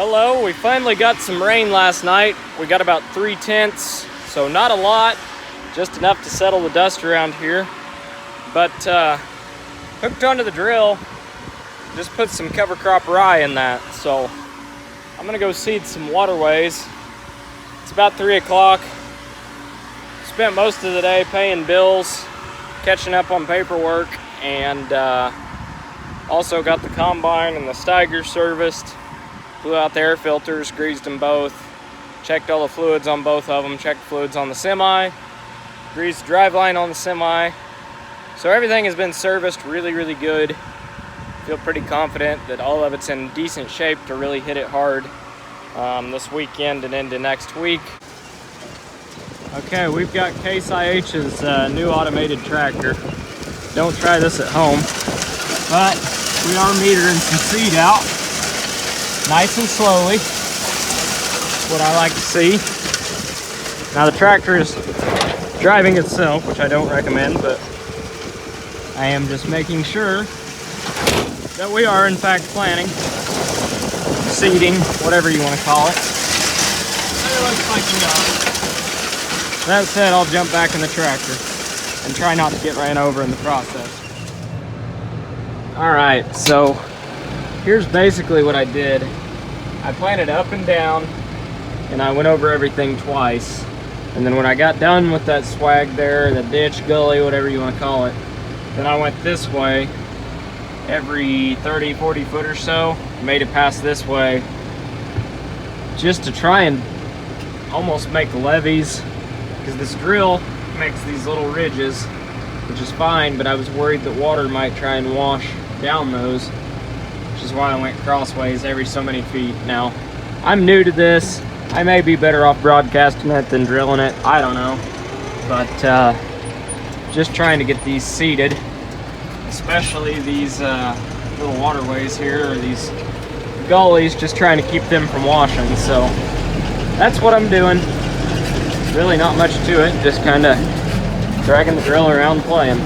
Hello, we finally got some rain last night. We got about 3/10, so not a lot, just enough to settle the dust around here. But hooked onto the drill, just put some cover crop rye in that. So I'm gonna go seed some waterways. It's about 3 o'clock. Spent most of the day paying bills, catching up on paperwork, and also got the combine and the Steiger serviced. Blew out the air filters, greased them both, checked all the fluids on both of them, checked fluids on the semi, greased the driveline on the semi. So everything has been serviced really good. Feel pretty confident that all of it's in decent shape to really hit it hard this weekend and into next week. Okay, we've got Case IH's new automated tractor. Don't try this at home, but we are metering some seed out nice and slowly. That's what I like to see. Now the tractor is driving itself, which I don't recommend, but I am just making sure that we are in fact planting, seeding, whatever you want to call it. It looks like we are. That said, I'll jump back in the tractor and try not to get ran over in the process. Alright, so here's basically what I did. I planted up and down, and I went over everything twice. And then when I got done with that swag there, the ditch, gully, whatever you want to call it, then I went this way every 30, 40 foot or so, made it pass this way, just to try and almost make levees, because this drill makes these little ridges, which is fine, but I was worried that water might try and wash down those, which is why I went crossways every so many feet. Now, I'm new to this. I may be better off broadcasting it than drilling it. I don't know. But just trying to get these seeded, especially these little waterways here, or these gullies, just trying to keep them from washing. So that's what I'm doing. Really not much to it, just kind of dragging the drill around playing.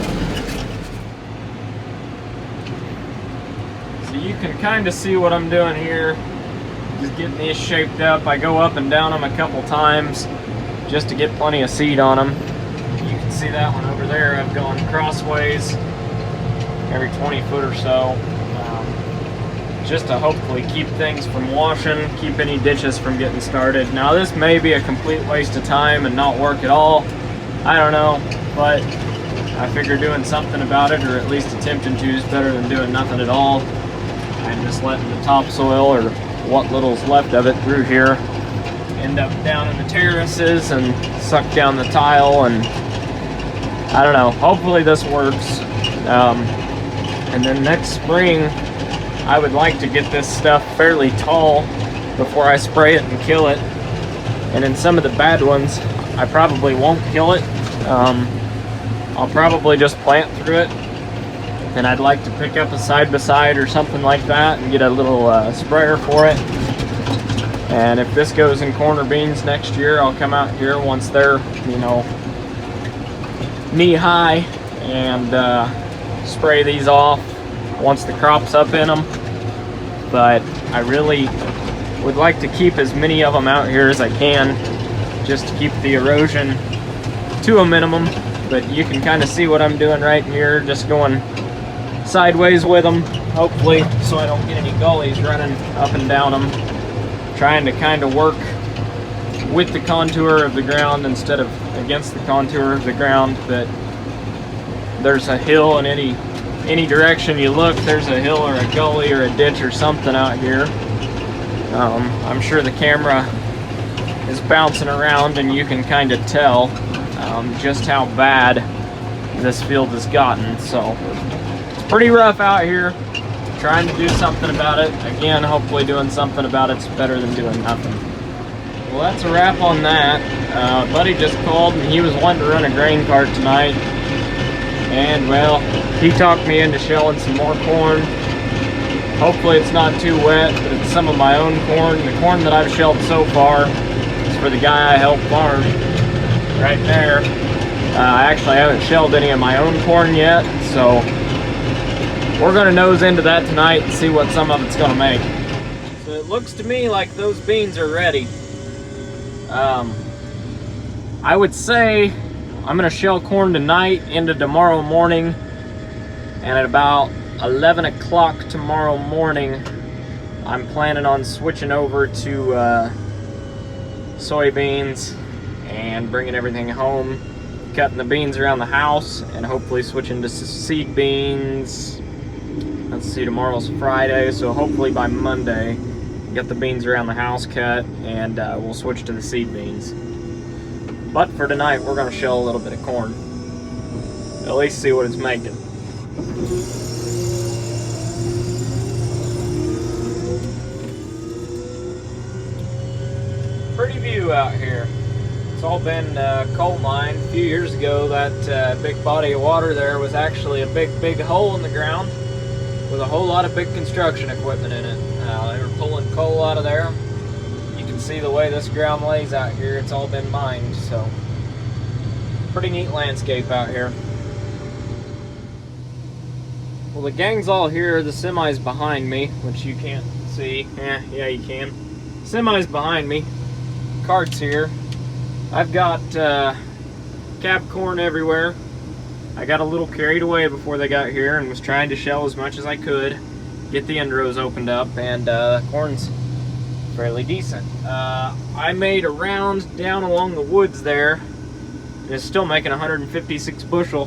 So you can kind of see what I'm doing here, just getting these shaped up. I go up and down them a couple times just to get plenty of seed on them. You can see that one over there. I've gone crossways every 20 foot or so, just to hopefully keep things from washing, keep any ditches from getting started. Now this may be a complete waste of time and not work at all, I don't know, but I figure doing something about it, or at least attempting to, is better than doing nothing at all and just letting the topsoil, or what little's left of it through here, end up down in the terraces and suck down the tile. And I don't know, hopefully this works. And then next spring I would like to get this stuff fairly tall before I spray it and kill it. And in some of the bad ones, I probably won't kill it. I'll probably just plant through it. And I'd like to pick up a side-by-side or something like that and get a little sprayer for it. And if this goes in corner beans next year, I'll come out here once they're, you know, knee-high, and spray these off once the crop's up in them. But I really would like to keep as many of them out here as I can, just to keep the erosion to a minimum. But you can kind of see what I'm doing right here, just going sideways with them, hopefully, so I don't get any gullies running up and down them. Trying to kind of work with the contour of the ground instead of against the contour of the ground. That there's a hill in any direction you look, there's a hill or a gully or a ditch or something out here. I'm sure the camera is bouncing around and you can kind of tell just how bad this field has gotten. So it's pretty rough out here. Trying to do something about it. Again, hopefully doing something about it's better than doing nothing. Well, that's a wrap on that. Buddy just called and he was wanting to run a grain cart tonight. And well, he talked me into shelling some more corn. Hopefully it's not too wet, but it's some of my own corn. The corn that I've shelled so far is for the guy I help farm right there. I actually haven't shelled any of my own corn yet, so we're going to nose into that tonight and see what some of it's going to make. So it looks to me like those beans are ready. I would say I'm gonna shell corn tonight into tomorrow morning, and at about 11 o'clock tomorrow morning, I'm planning on switching over to soybeans and bringing everything home, cutting the beans around the house, and hopefully switching to seed beans. Let's see, tomorrow's Friday, so hopefully by Monday, get the beans around the house cut, and we'll switch to the seed beans. But for tonight, we're gonna shell a little bit of corn. At least see what it's making. Pretty view out here. It's all been coal mined. A few years ago, that big body of water there was actually a big hole in the ground with a whole lot of big construction equipment in it. They were pulling coal out of there. You can see the way this ground lays out here. It's all been mined, so pretty neat landscape out here. Well, the gang's all here. The semi's behind me, which you can't see. Yeah, you can. Semi's behind me. Cart's here. I've got cap corn everywhere. I got a little carried away before they got here and was trying to shell as much as I could, get the end rows opened up, and corn's fairly decent. I made a round down along the woods there, and it's still making 156 bushel,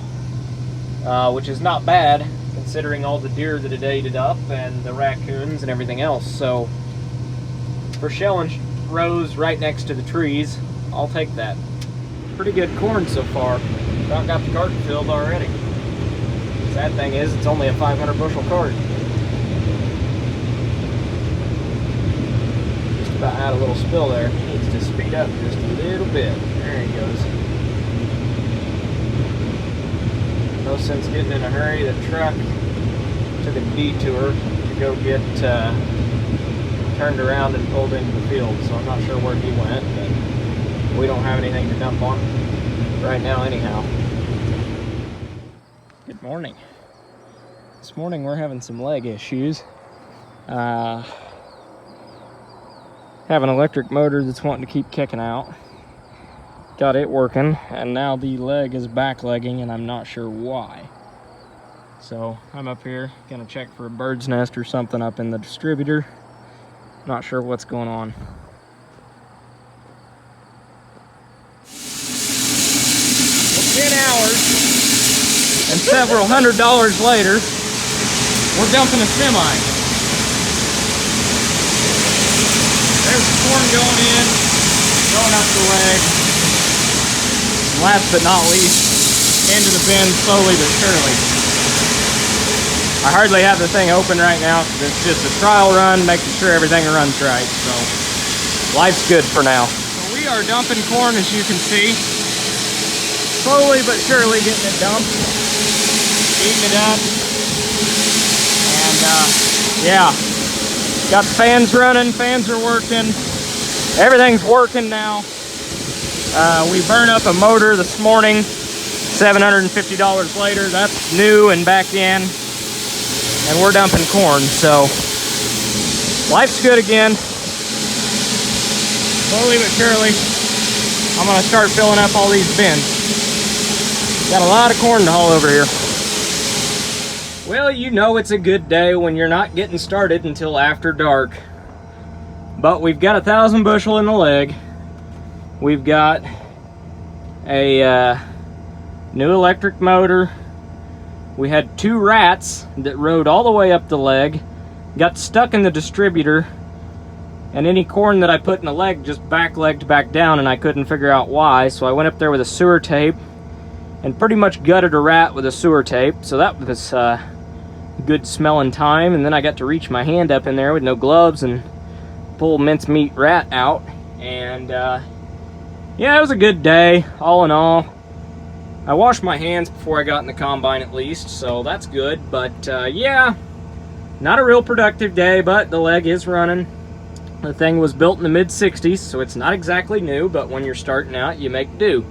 which is not bad considering all the deer that it ate it up and the raccoons and everything else. So for shelling rows right next to the trees, I'll take that. Pretty good corn so far. About got the cart filled already. Sad thing is, it's only a 500 bushel cart. Just about had a little spill there. Needs to speed up just a little bit. There he goes. No sense getting in a hurry. The truck took a detour to go get turned around and pulled into the field, so I'm not sure where he went, but we don't have anything to dump on right now anyhow. Good morning. This morning we're having some leg issues. Have an electric motor that's wanting to keep kicking out. Got it working, and now the leg is back legging, and I'm not sure why. So I'm up here gonna check for a bird's nest or something up in the distributor. Not sure what's going on. 10 hours and several $100s later, we're dumping a semi. There's the corn going in, going up the leg. Last but not least, into the bin slowly but surely. I hardly have the thing open right now because it's just a trial run, making sure everything runs right. So life's good for now. So we are dumping corn, as you can see. Slowly but surely getting it dumped, eating it up, and yeah, got the fans running, fans are working, everything's working now. We burned up a motor this morning, $750 later, that's new and back in, and we're dumping corn, so life's good again. Slowly but surely, I'm gonna start filling up all these bins. Got a lot of corn to haul over here. Well, you know it's a good day when you're not getting started until after dark. But we've got 1,000 bushel in the leg. We've got a new electric motor. We had 2 rats that rode all the way up the leg, got stuck in the distributor, and any corn that I put in the leg just back-legged back down, and I couldn't figure out why. So I went up there with a sewer tape and pretty much gutted a rat with a sewer tape, so that was good smelling time. And then I got to reach my hand up in there with no gloves and pull mincemeat rat out, and yeah, it was a good day all in all. I washed my hands before I got in the combine at least, so that's good. But yeah, not a real productive day, but the leg is running. The thing was built in the mid-60s, so it's not exactly new, but when you're starting out, you make do.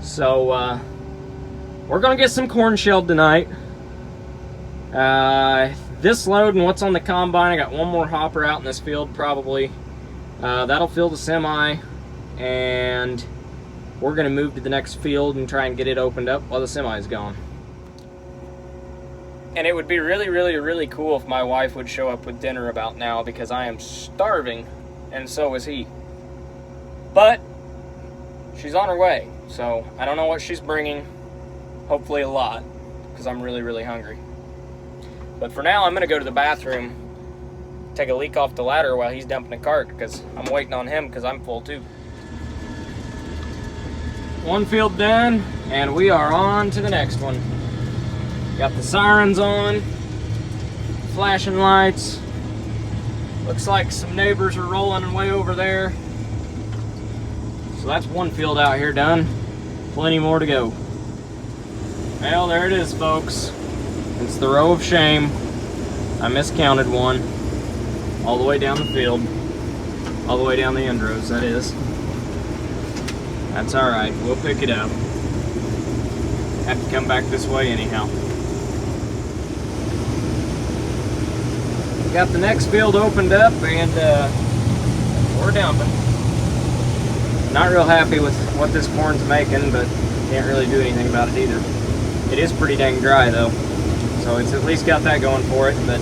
So we're gonna get some corn shelled tonight. this load and what's on the combine, I got one more hopper out in this field probably. That'll fill the semi, and we're gonna move to the next field and try and get it opened up while the semi's gone. And it would be really, really, really cool if my wife would show up with dinner about now, because I am starving, and so is he. But she's on her way, so I don't know what she's bringing. Hopefully a lot, because I'm really, really hungry. But for now, I'm gonna go to the bathroom, take a leak off the ladder while he's dumping the cart, because I'm waiting on him because I'm full too. One field done, and we are on to the next one. Got the sirens on, flashing lights. Looks like some neighbors are rolling way over there. So that's one field out here done. Plenty more to go. Well, there it is, folks. It's the row of shame. I miscounted one. All the way down the field. All the way down the end rows, that is. That's alright, we'll pick it up. Have to come back this way anyhow. Got the next field opened up, and we're dumping. Not real happy with what this corn's making, but can't really do anything about it either. It is pretty dang dry though, so it's at least got that going for it, but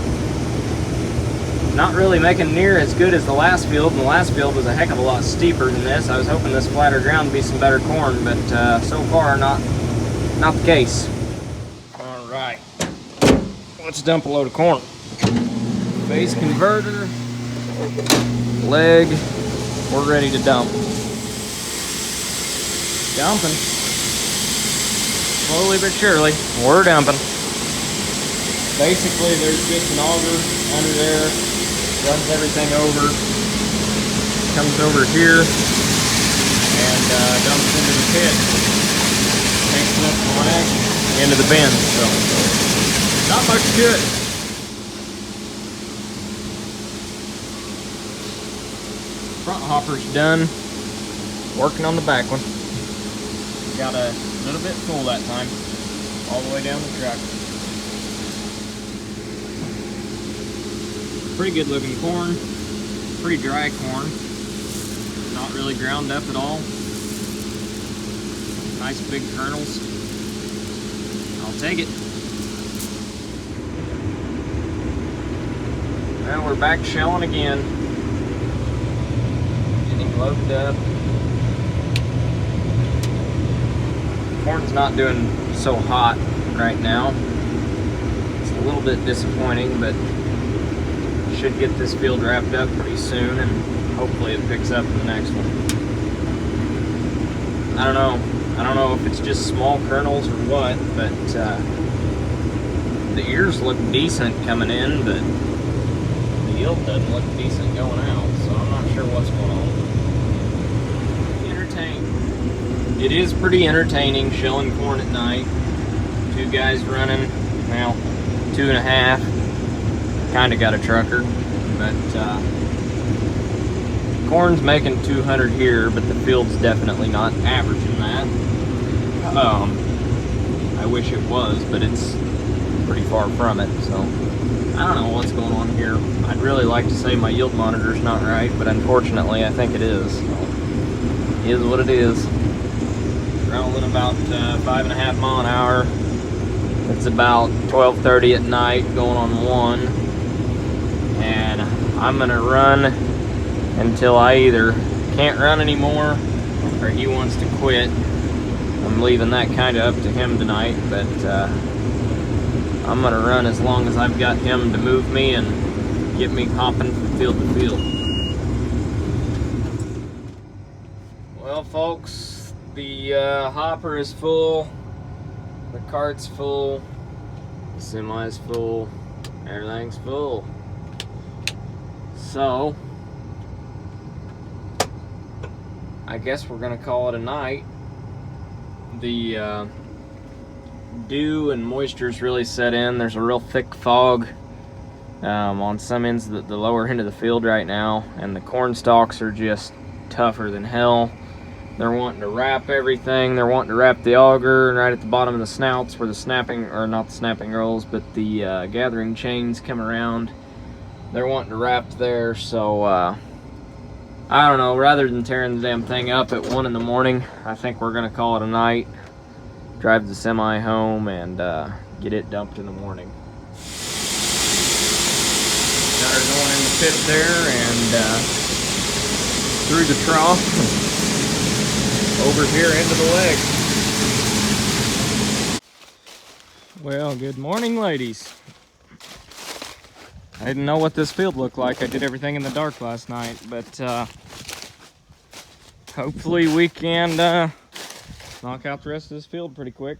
not really making near as good as the last field, and the last field was a heck of a lot steeper than this. I was hoping this flatter ground would be some better corn, but so far not the case. Alright, let's dump a load of corn. Phase converter, leg, we're ready to dump. Dumping. Slowly but surely, we're dumping. Basically, there's just an auger under there, runs everything over, comes over here, and dumps into the pit. Takes up the lag into the bin, so not much to it. Front hopper's done, working on the back one. Got a little bit full that time, all the way down the truck. Pretty good looking corn, pretty dry corn, not really ground up at all. Nice big kernels. I'll take it. Well, we're back shelling again. Getting loaded up. Corn's not doing so hot right now. It's a little bit disappointing, but should get this field wrapped up pretty soon, and hopefully it picks up in the next one. I don't know if it's just small kernels or what, but the ears look decent coming in, but the yield doesn't look decent going out, so I'm not sure what's going on. It is pretty entertaining shelling corn at night. Two guys running, well, 2.5. Kind of got a trucker, but corn's making 200 here, but the field's definitely not averaging that. I wish it was, but it's pretty far from it, so I don't know what's going on here. I'd really like to say my yield monitor's not right, but unfortunately I think it is. So, it is what it is. Rolling about 5.5 mile an hour. It's about 12:30 at night, going on 1. And I'm gonna run until I either can't run anymore or he wants to quit. I'm leaving that kind of up to him tonight, but I'm gonna run as long as I've got him to move me and get me hopping from field to field. Well, folks, the hopper is full, the cart's full, the semi's full, everything's full. So, I guess we're gonna call it a night. The dew and moisture's really set in. There's a real thick fog on some ends of the lower end of the field right now, and the corn stalks are just tougher than hell. They're wanting to wrap everything. They're wanting to wrap the auger right at the bottom of the snouts where the snapping, or not the snapping rolls, but the gathering chains come around. They're wanting to wrap there, so I don't know, rather than tearing the damn thing up at 1 in the morning, I think we're gonna call it a night, drive the semi home, and get it dumped in the morning. Got her going in the pit there and through the trough. Over here into the leg. Well, good morning, ladies. I didn't know what this field looked like. I did everything in the dark last night, but hopefully we can knock out the rest of this field pretty quick.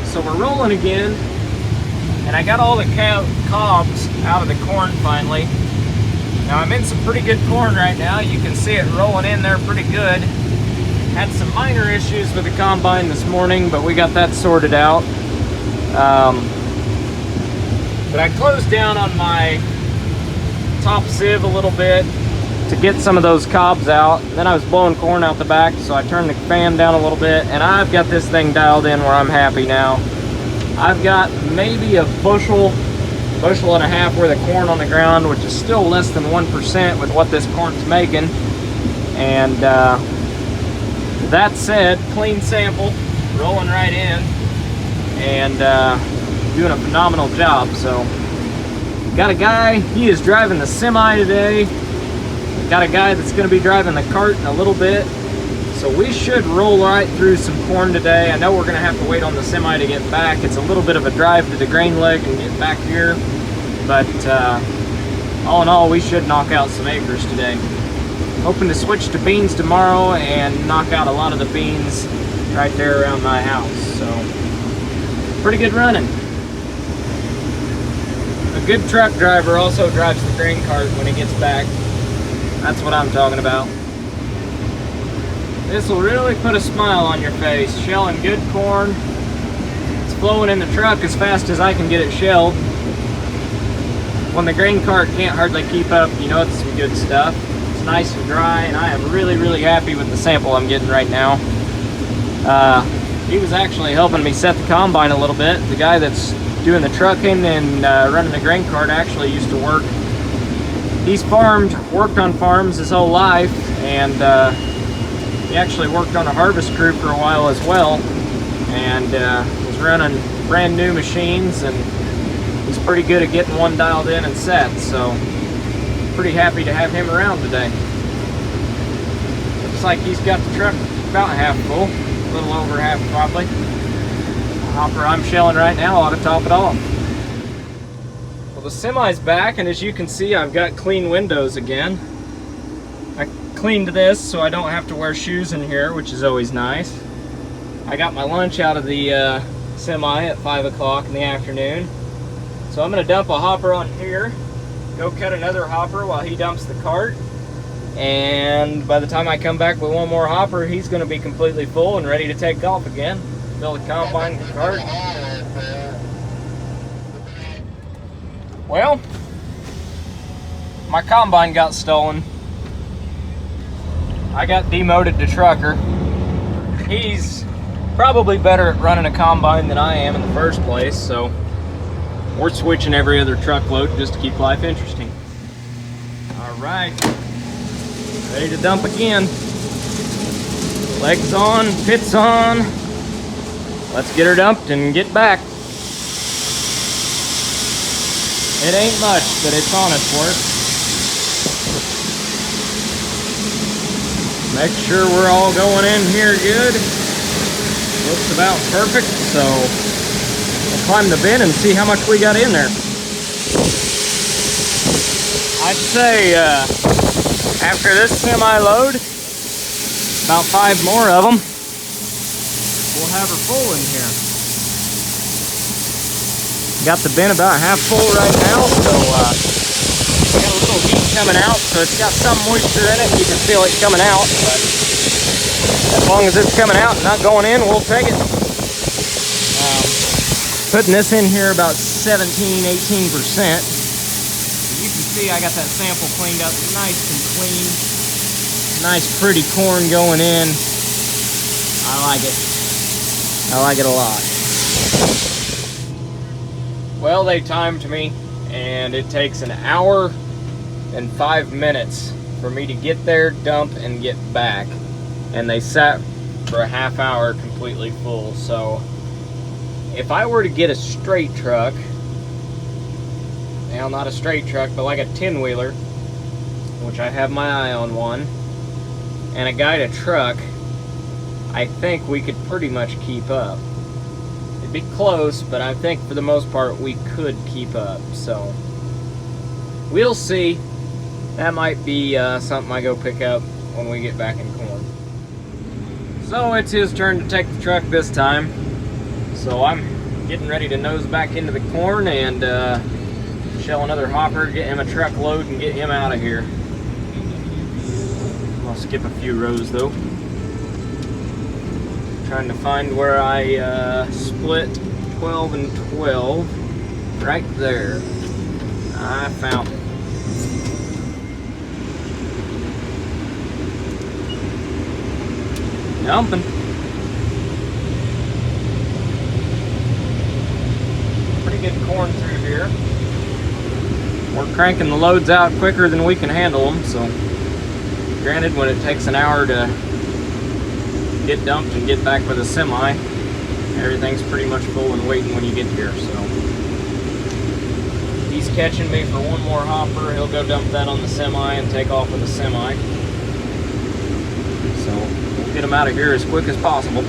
So we're rolling again, and I got all the cobs out of the corn finally. Now I'm in some pretty good corn right now. You can see it rolling in there pretty good. Had some minor issues with the combine this morning, but we got that sorted out. But I closed down on my top sieve a little bit to get some of those cobs out. Then I was blowing corn out the back, so I turned the fan down a little bit, and I've got this thing dialed in where I'm happy now. I've got maybe a bushel and a half worth of corn on the ground, which is still less than 1% with what this corn's making. And that said, clean sample, rolling right in, and doing a phenomenal job. So got a guy, he is driving the semi today. Got a guy that's going to be driving the cart in a little bit. So we should roll right through some corn today. I know we're going to have to wait on the semi to get back. It's a little bit of a drive to the grain leg and get back here. But all in all, we should knock out some acres today. Hoping to switch to beans tomorrow and knock out a lot of the beans right there around my house. So pretty good running. A good truck driver also drives the grain cart when he gets back. That's what I'm talking about. This will really put a smile on your face. Shelling good corn. It's flowing in the truck as fast as I can get it shelled. When the grain cart can't hardly keep up, you know it's some good stuff. It's nice and dry, and I am really, really happy with the sample I'm getting right now. He was actually helping me set the combine a little bit. The guy that's doing the trucking and running the grain cart actually used to work. He's worked on farms his whole life, and he actually worked on a harvest crew for a while as well, and was running brand new machines, and he's pretty good at getting one dialed in and set, so pretty happy to have him around today. Looks like he's got the truck about half full, a little over half probably. The hopper I'm shelling right now ought to top it off. The semi's back, and as you can see, I've got clean windows again. I cleaned this so I don't have to wear shoes in here, which is always nice. I got my lunch out of the semi at 5 o'clock in the afternoon. So I'm going to dump a hopper on here, go cut another hopper while he dumps the cart, and by the time I come back with one more hopper, he's going to be completely full and ready to take off again. Fill the combine and the cart. Well, my combine got stolen. I got demoted to trucker. He's probably better at running a combine than I am in the first place, so we're switching every other truckload just to keep life interesting. All right, ready to dump again. Legs on, pits on. Let's get her dumped and get back. It ain't much, but it's honest work. Make sure we're all going in here good. Looks about perfect, so we'll climb the bin and see how much we got in there. I'd say After this semi-load, about 5 more of them, we'll have her full in here. Got the bin about half full right now, so got a little heat coming out, so it's got some moisture in it. You can feel it coming out, but as long as it's coming out and not going in, we'll take it. Putting this in here about 17, 18%. You can see I got that sample cleaned up nice and clean. Nice pretty corn going in. I like it. I like it a lot. Well, they timed me, and it takes 1 hour and 5 minutes for me to get there, dump, and get back. And they sat for a half hour completely full. So if I were to get a straight truck, well, not a straight truck, but like a 10-wheeler, which I have my eye on one, and a guy to truck, I think we could pretty much keep up. It'd be close, but I think for the most part we could keep up. So we'll see. That might be something I go pick up when we get back in corn. So it's his turn to take the truck this time. So I'm getting ready to nose back into the corn and shell another hopper, get him a truck load, and get him out of here. I'll skip a few rows though. Trying to find where I split 12 and 12. Right there. I found it. Dumping. Pretty good corn through here. We're cranking the loads out quicker than we can handle them, so granted, when it takes 1 hour to get dumped and get back with a semi, everything's pretty much full and waiting when you get here. So he's catching me for one more hopper. He'll go dump that on the semi and take off with the semi. So we'll get him out of here as quick as possible.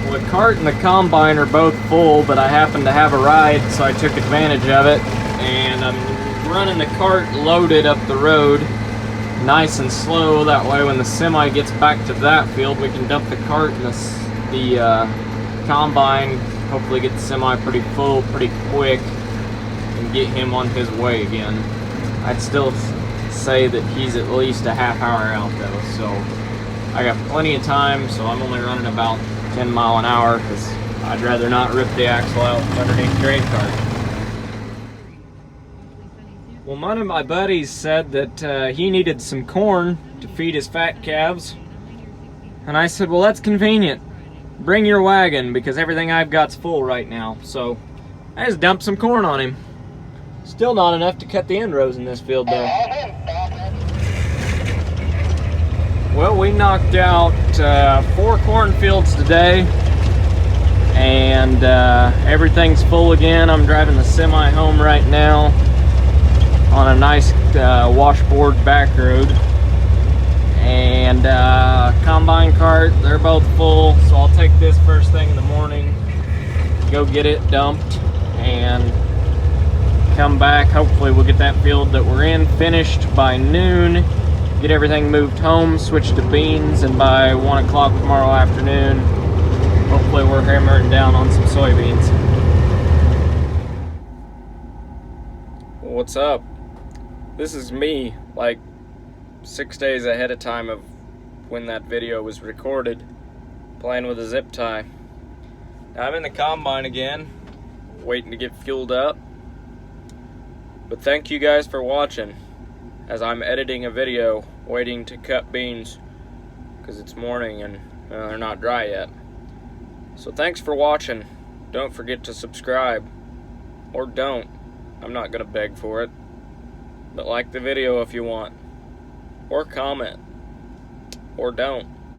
Well, the cart and the combine are both full, but I happen to have a ride, so I took advantage of it, and I'm running the cart loaded up the road nice and slow. That way when the semi gets back to that field, we can dump the cart and the combine, hopefully get the semi pretty full pretty quick and get him on his way again. I'd still say that he's at least a half hour out though, so I got plenty of time. So I'm only running about 10 miles an hour because I'd rather not rip the axle out from underneath the grain cart. Well, one of my buddies said that he needed some corn to feed his fat calves, and I said, well, that's convenient. Bring your wagon, because everything I've got's full right now. So I just dumped some corn on him. Still not enough to cut the end rows in this field though. Well, we knocked out 4 cornfields today, and everything's full again. I'm driving the semi home right now on a nice washboard back road, and combine cart, they're both full, so I'll take this first thing in the morning, go get it dumped, and come back. Hopefully we'll get that field that we're in finished by noon, get everything moved home, switch to beans, and by 1 o'clock tomorrow afternoon, hopefully we're hammering down on some soybeans. What's up? This is me, like 6 days ahead of time of when that video was recorded, playing with a zip tie. Now, I'm in the combine again, waiting to get fueled up. But thank you guys for watching, as I'm editing a video, waiting to cut beans, because it's morning and they're not dry yet. So thanks for watching. Don't forget to subscribe, or don't. I'm not gonna beg for it. But like the video if you want, or comment, or don't.